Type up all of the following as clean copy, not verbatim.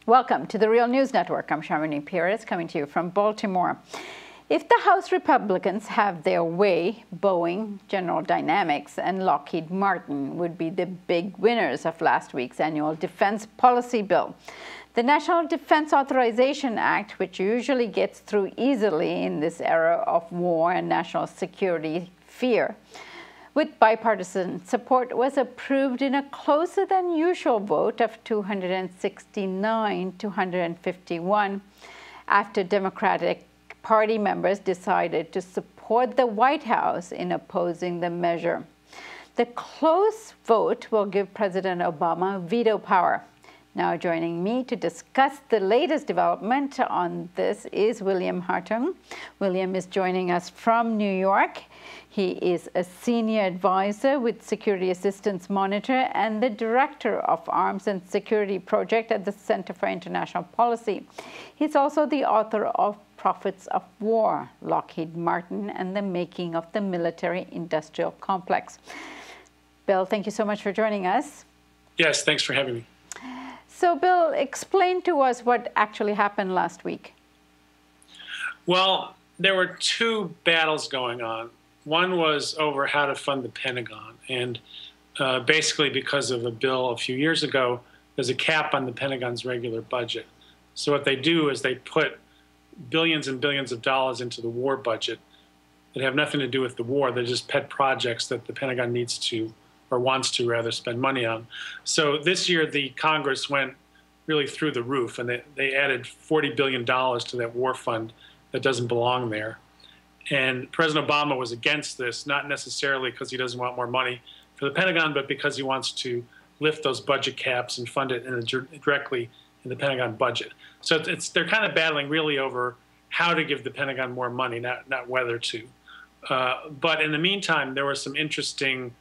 Welcome to the Real News Network. I'm Shamini Perez, coming to you from Baltimore. If the House Republicans have their way, Boeing, General Dynamics, and Lockheed Martin would be the big winners of last week's annual defense policy bill. The National Defense Authorization Act, which usually gets through easily in this era of war and national security fear, with bipartisan support, was approved in a closer than usual vote of 269 to 151 after Democratic Party members decided to support the White House in opposing the measure. The close vote will give President Obama veto power. Now joining me to discuss the latest development on this is William Hartung. William is joining us from New York. He is a senior advisor with Security Assistance Monitor and the director of Arms and Security Project at the Center for International Policy. He's also the author of Prophets of War, Lockheed Martin and the Making of the Military-Industrial Complex. Bill, thank you so much for joining us. Yes, thanks for having me. So, Bill, explain to us what actually happened last week. Well, there were two battles going on. One was over how to fund the Pentagon. And basically because of a bill a few years ago, there's a cap on the Pentagon's regular budget. So what they do is they put billions and billions of dollars into the war budget that have nothing to do with the war. They're just pet projects that the Pentagon needs to, or wants to rather, spend money on. So this year, the Congress went really through the roof, and they added $40 billion to that war fund that doesn't belong there. And President Obama was against this, not necessarily because he doesn't want more money for the Pentagon, but because he wants to lift those budget caps and fund it directly in the Pentagon budget. So they're kind of battling really over how to give the Pentagon more money, not whether to. But in the meantime, there were some interesting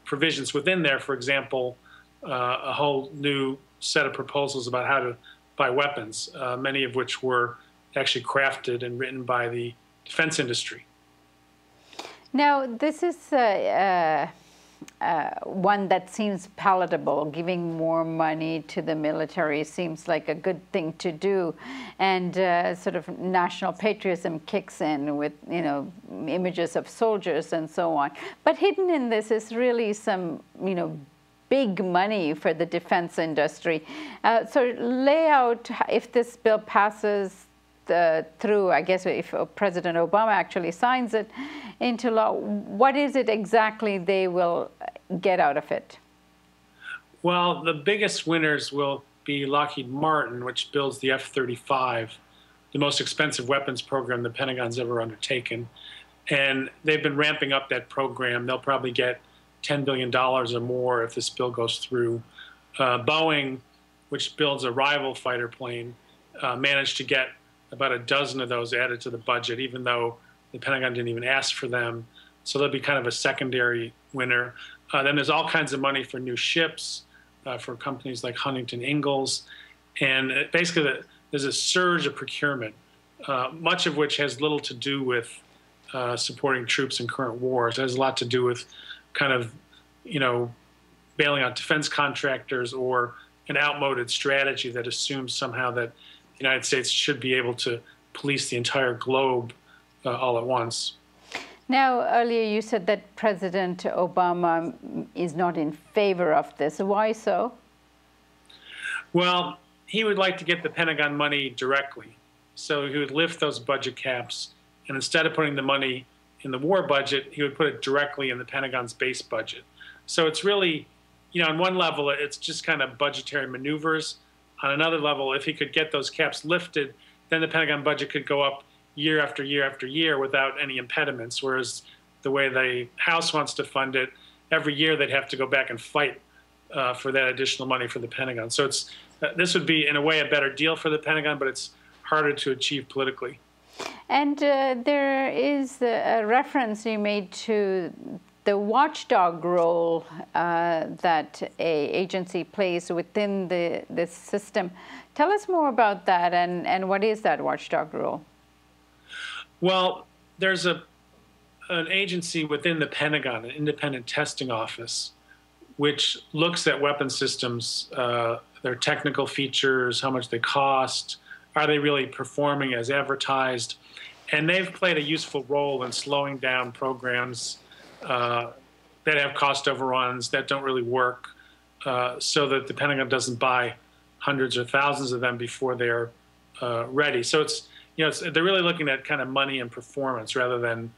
provisions within there. For example, a whole new set of proposals about how to buy weapons, many of which were actually crafted and written by the defense industry. Now, this is one that seems palatable. Giving more money to the military seems like a good thing to do, and sort of national patriotism kicks in with, you know, images of soldiers and so on. But hidden in this is really some, you know, big money for the defense industry. So lay out, if this bill passes through, I guess if President Obama actually signs it into law, what is it exactly they will get out of it? Well, the biggest winners will be Lockheed Martin, which builds the F-35, the most expensive weapons program the Pentagon's ever undertaken. And they've been ramping up that program. They'll probably get $10 billion or more if this bill goes through. Boeing, which builds a rival fighter plane, managed to get about a dozen of those added to the budget, even though the Pentagon didn't even ask for them. So they'll be kind of a secondary winner. Then there's all kinds of money for new ships for companies like Huntington Ingalls. And basically, there's a surge of procurement, much of which has little to do with supporting troops in current wars. It has a lot to do with kind of, you know, bailing out defense contractors or an outmoded strategy that assumes somehow that the United States should be able to police the entire globe all at once. Now, earlier you said that President Obama is not in favor of this. Why so? Well, he would like to get the Pentagon money directly. So he would lift those budget caps, and instead of putting the money in the war budget, he would put it directly in the Pentagon's base budget. So it's really, you know, on one level, it's just kind of budgetary maneuvers. On another level, if he could get those caps lifted, then the Pentagon budget could go up year after year after year without any impediments, whereas the way the House wants to fund it, every year they'd have to go back and fight for that additional money for the Pentagon. So this would be, in a way, a better deal for the Pentagon, but it's harder to achieve politically. And there is a reference you made to the watchdog role that an agency plays within this system. Tell us more about that, and what is that watchdog role? Well, there's an agency within the Pentagon, an independent testing office, which looks at weapon systems their technical features, how much they cost, are they really performing as advertised? And they've played a useful role in slowing down programs that have cost overruns, that don't really work, so that the Pentagon doesn't buy hundreds or thousands of them before they're ready. So they're really looking at kind of money and performance rather than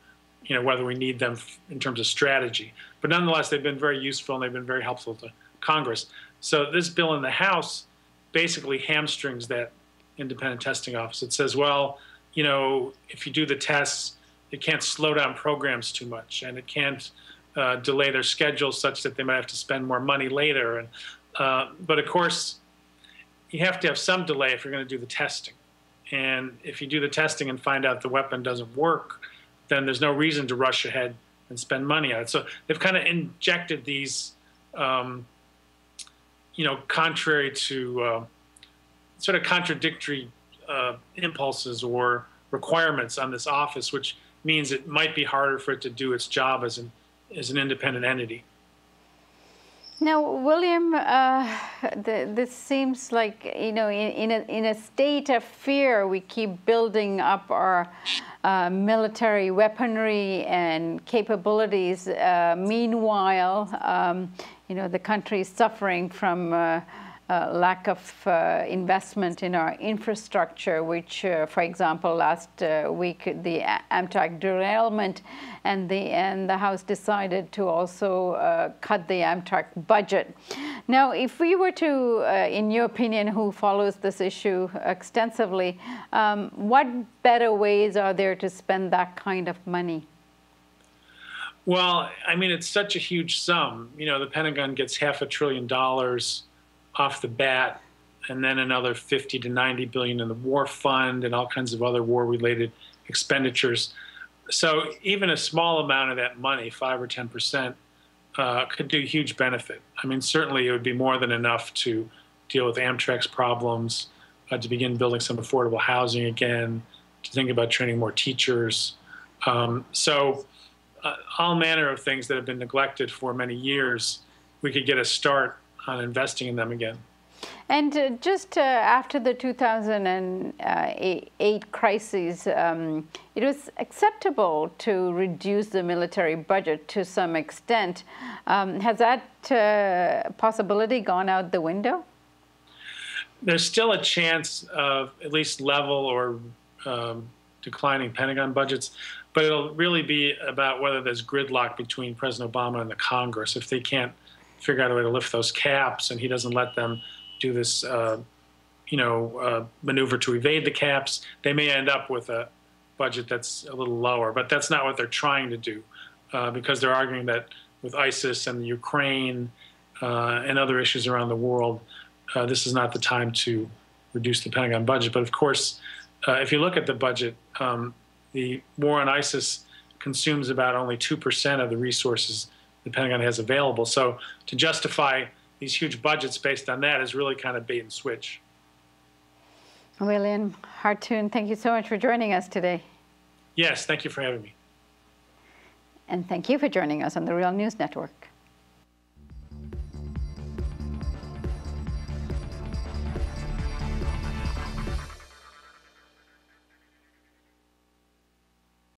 whether we need them in terms of strategy. But nonetheless, they've been very useful and they've been very helpful to Congress. So this bill in the House basically hamstrings that independent testing office. It says, well, if you do the tests, it can't slow down programs too much, and it can't delay their schedules such that they might have to spend more money later. But of course, you have to have some delay if you're going to do the testing. And if you do the testing and find out the weapon doesn't work, then there's no reason to rush ahead and spend money on it. So they've kind of injected these, contrary to sort of contradictory impulses or requirements on this office, which means it might be harder for it to do its job as an independent entity. Now, William, this seems like, in a state of fear, we keep building up our military weaponry and capabilities. Meanwhile, the country is suffering from lack of investment in our infrastructure, which, for example, last week, the Amtrak derailment, and the House decided to also cut the Amtrak budget. Now, if we were to, in your opinion, who follows this issue extensively, what better ways are there to spend that kind of money? Well, I mean, it's such a huge sum. The Pentagon gets $500 billion off the bat, and then another 50 to 90 billion in the war fund and all kinds of other war-related expenditures. So even a small amount of that money, 5 or 10%, could do huge benefit. I mean, certainly it would be more than enough to deal with Amtrak's problems, to begin building some affordable housing again, to think about training more teachers. So all manner of things that have been neglected for many years, we could get a start on investing in them again. And just after the 2008 crisis, it was acceptable to reduce the military budget to some extent. Has that possibility gone out the window? There's still a chance of at least level or declining Pentagon budgets, but it'll really be about whether there's gridlock between President Obama and the Congress. If they can't figure out a way to lift those caps, and he doesn't let them do this, maneuver to evade the caps, they may end up with a budget that's a little lower. But that's not what they're trying to do, because they're arguing that with ISIS and the Ukraine and other issues around the world, this is not the time to reduce the Pentagon budget. But of course, if you look at the budget, the war on ISIS consumes about only 2% of the resources the Pentagon has available. So to justify these huge budgets based on that is really kind of bait and switch. William Hartung, thank you so much for joining us today. Yes, thank you for having me. And thank you for joining us on the Real News Network.